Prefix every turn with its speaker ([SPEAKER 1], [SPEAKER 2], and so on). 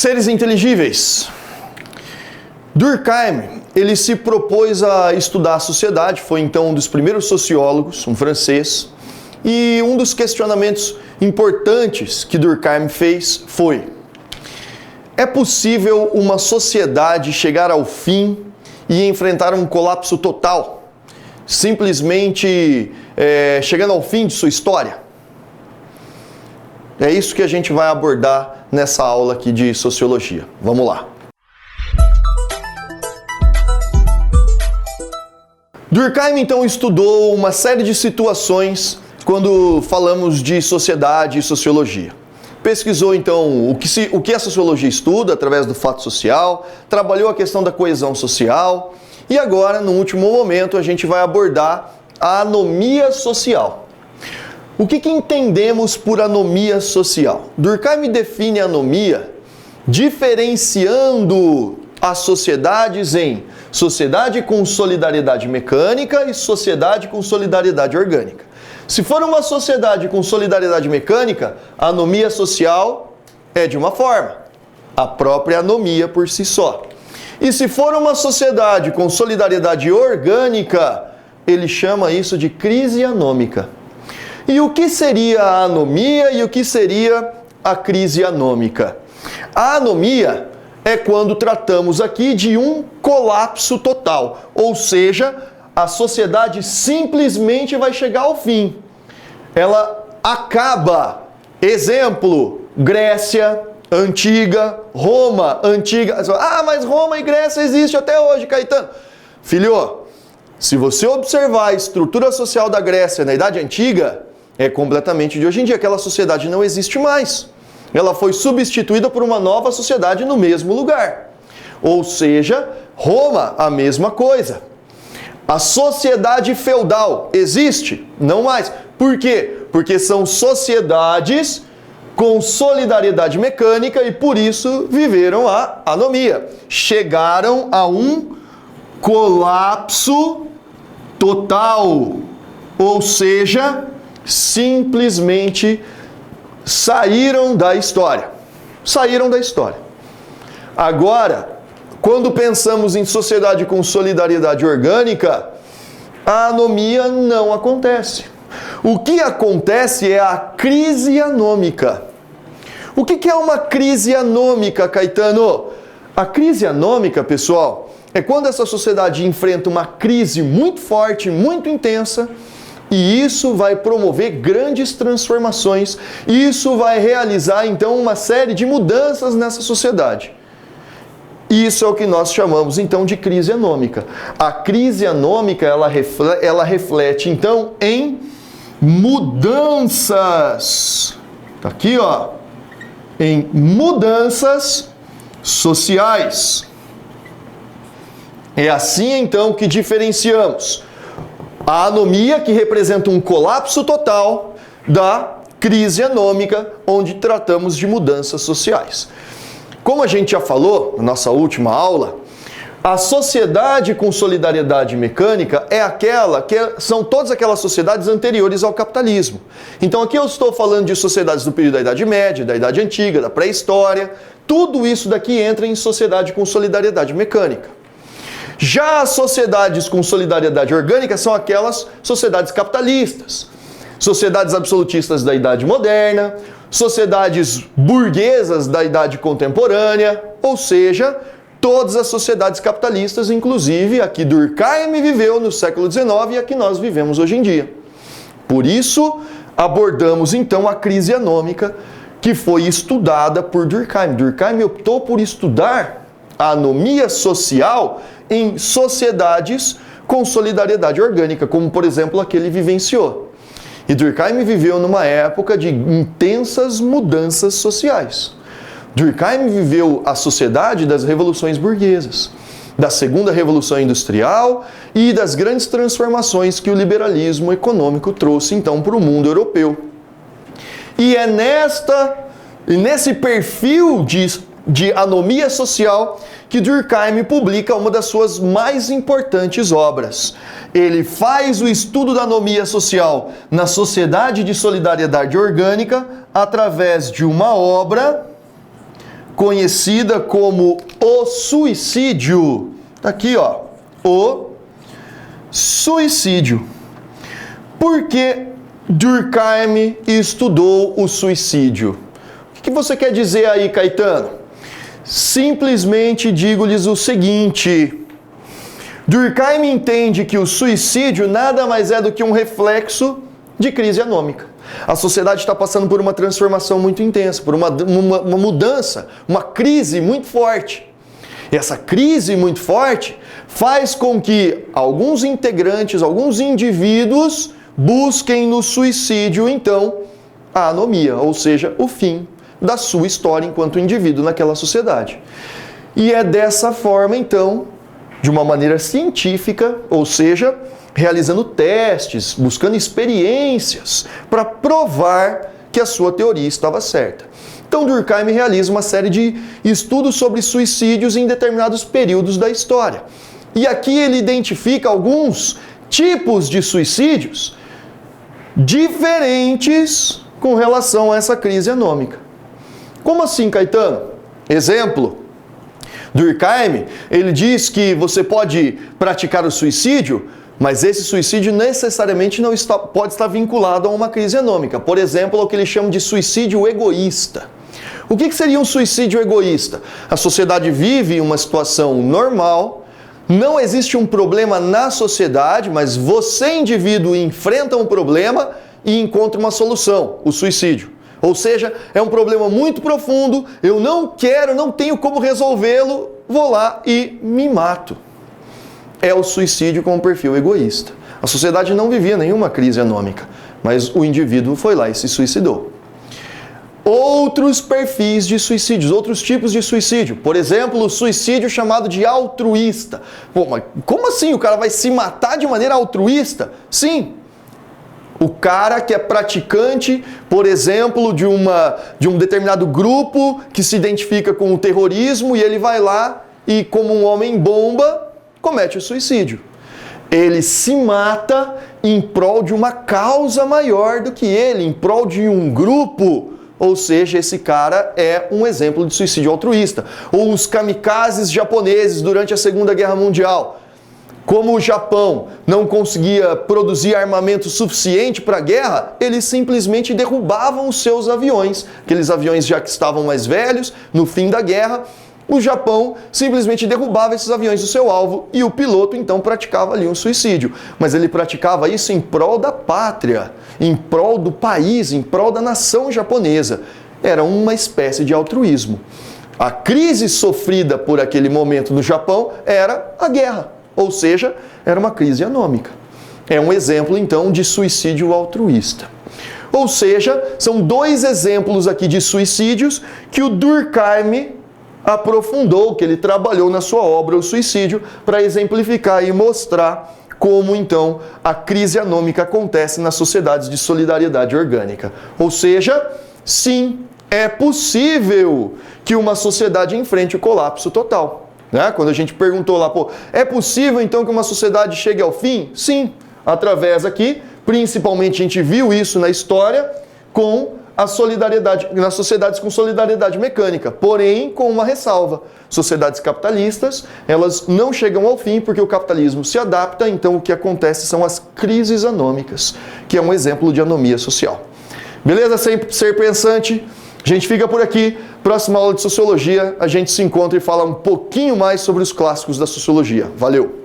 [SPEAKER 1] Seres inteligíveis. Durkheim, ele se propôs a estudar a sociedade, foi então um dos primeiros sociólogos, um francês, e um dos questionamentos importantes que Durkheim fez foi: é possível uma sociedade chegar ao fim e enfrentar um colapso total, simplesmente chegando ao fim de sua história? É isso que a gente vai abordar nessa aula aqui de sociologia. Vamos lá. Durkheim então estudou uma série de situações quando falamos de sociedade e sociologia. Pesquisou então o que a sociologia estuda através do fato social, trabalhou a questão da coesão social e agora, no último momento, a gente vai abordar a anomia social. O que entendemos por anomia social? Durkheim define a anomia diferenciando as sociedades em sociedade com solidariedade mecânica e sociedade com solidariedade orgânica. Se for uma sociedade com solidariedade mecânica, a anomia social é de uma forma, a própria anomia por si só. E se for uma sociedade com solidariedade orgânica, ele chama isso de crise anômica. E o que seria a anomia e o que seria a crise anômica? A anomia é quando tratamos aqui de um colapso total, ou seja, a sociedade simplesmente vai chegar ao fim. Ela acaba. Exemplo, Grécia antiga, Roma antiga. Ah, mas Roma e Grécia existem até hoje, Caetano. Filho, se você observar a estrutura social da Grécia na Idade Antiga, é completamente de hoje em dia. Aquela sociedade não existe mais. Ela foi substituída por uma nova sociedade no mesmo lugar. Ou seja, Roma, a mesma coisa. A sociedade feudal existe? Não mais. Por quê? Porque são sociedades com solidariedade mecânica e por isso viveram a anomia. Chegaram a um colapso total. Ou seja, simplesmente saíram da história. Saíram da história. Agora, quando pensamos em sociedade com solidariedade orgânica, a anomia não acontece. O que acontece é a crise anômica. O que é uma crise anômica, Caetano? A crise anômica, pessoal, é quando essa sociedade enfrenta uma crise muito forte, muito intensa, e isso vai promover grandes transformações. Isso vai realizar, então, uma série de mudanças nessa sociedade. Isso é o que nós chamamos, então, de crise anômica. A crise anômica, ela reflete, então, em mudanças. Tá aqui, ó. Em mudanças sociais. É assim, então, que diferenciamos a anomia, que representa um colapso total, da crise anômica, onde tratamos de mudanças sociais. Como a gente já falou na nossa última aula, a sociedade com solidariedade mecânica é aquela que são todas aquelas sociedades anteriores ao capitalismo. Então aqui eu estou falando de sociedades do período da Idade Média, da Idade Antiga, da pré-história. Tudo isso daqui entra em sociedade com solidariedade mecânica. Já as sociedades com solidariedade orgânica são aquelas sociedades capitalistas, sociedades absolutistas da Idade Moderna, sociedades burguesas da Idade Contemporânea, ou seja, todas as sociedades capitalistas, inclusive a que Durkheim viveu no século XIX e a que nós vivemos hoje em dia. Por isso, abordamos então a crise anômica, que foi estudada por Durkheim. Durkheim optou por estudar a anomia social em sociedades com solidariedade orgânica, como por exemplo a que ele vivenciou. E Durkheim viveu numa época de intensas mudanças sociais. Durkheim viveu a sociedade das revoluções burguesas, da segunda revolução industrial e das grandes transformações que o liberalismo econômico trouxe então para o mundo europeu. E é nesse perfil de anomia social que Durkheim publica uma das suas mais importantes obras. Ele faz o estudo da anomia social na Sociedade de Solidariedade Orgânica através de uma obra conhecida como o suicídio. Tá aqui, ó, o suicídio. Por que Durkheim estudou o suicídio? O que você quer dizer aí, Caetano? Simplesmente digo-lhes o seguinte: Durkheim entende que o suicídio nada mais é do que um reflexo de crise anômica. A sociedade está passando por uma transformação muito intensa, por uma mudança, uma crise muito forte. E essa crise muito forte faz com que alguns integrantes, alguns indivíduos busquem no suicídio, então, a anomia, ou seja, o fim da sua história enquanto indivíduo naquela sociedade. E é dessa forma, então, de uma maneira científica, ou seja, realizando testes, buscando experiências para provar que a sua teoria estava certa. Então Durkheim realiza uma série de estudos sobre suicídios em determinados períodos da história. E aqui ele identifica alguns tipos de suicídios diferentes com relação a essa crise anômica. Como assim, Caetano? Exemplo, Durkheim, ele diz que você pode praticar o suicídio, mas esse suicídio necessariamente não pode estar vinculado a uma crise anômica. Por exemplo, ao que ele chama de suicídio egoísta. O que seria um suicídio egoísta? A sociedade vive uma situação normal, não existe um problema na sociedade, mas você, indivíduo, enfrenta um problema e encontra uma solução, o suicídio. Ou seja, é um problema muito profundo, eu não tenho como resolvê-lo, vou lá e me mato. É o suicídio com um perfil egoísta. A sociedade não vivia nenhuma crise anômica, mas o indivíduo foi lá e se suicidou. Outros perfis de suicídios, outros tipos de suicídio. Por exemplo, o suicídio chamado de altruísta. Pô, mas como assim? O cara vai se matar de maneira altruísta? Sim. O cara que é praticante, por exemplo, de um determinado grupo que se identifica com o terrorismo e ele vai lá e, como um homem-bomba, comete o suicídio. Ele se mata em prol de uma causa maior do que ele, em prol de um grupo. Ou seja, esse cara é um exemplo de suicídio altruísta. Ou os kamikazes japoneses durante a Segunda Guerra Mundial. Como o Japão não conseguia produzir armamento suficiente para a guerra, eles simplesmente derrubavam os seus aviões. Aqueles aviões já que estavam mais velhos, no fim da guerra, o Japão simplesmente derrubava esses aviões do seu alvo e o piloto então praticava ali um suicídio. Mas ele praticava isso em prol da pátria, em prol do país, em prol da nação japonesa. Era uma espécie de altruísmo. A crise sofrida por aquele momento no Japão era a guerra, ou seja, era uma crise anômica. É um exemplo então de suicídio altruísta. Ou seja, são dois exemplos aqui de suicídios que o Durkheim aprofundou, que ele trabalhou na sua obra O Suicídio, para exemplificar e mostrar como então a crise anômica acontece nas sociedades de solidariedade orgânica. Ou seja, sim, é possível que uma sociedade enfrente o colapso total. Né? Quando a gente perguntou lá, é possível então que uma sociedade chegue ao fim? Sim, através aqui, principalmente a gente viu isso na história com a solidariedade, nas sociedades com solidariedade mecânica, porém com uma ressalva. Sociedades capitalistas, elas não chegam ao fim porque o capitalismo se adapta, então o que acontece são as crises anômicas, que é um exemplo de anomia social. Beleza? Sempre ser pensante. A gente fica por aqui. Próxima aula de Sociologia, a gente se encontra e fala um pouquinho mais sobre os clássicos da Sociologia. Valeu!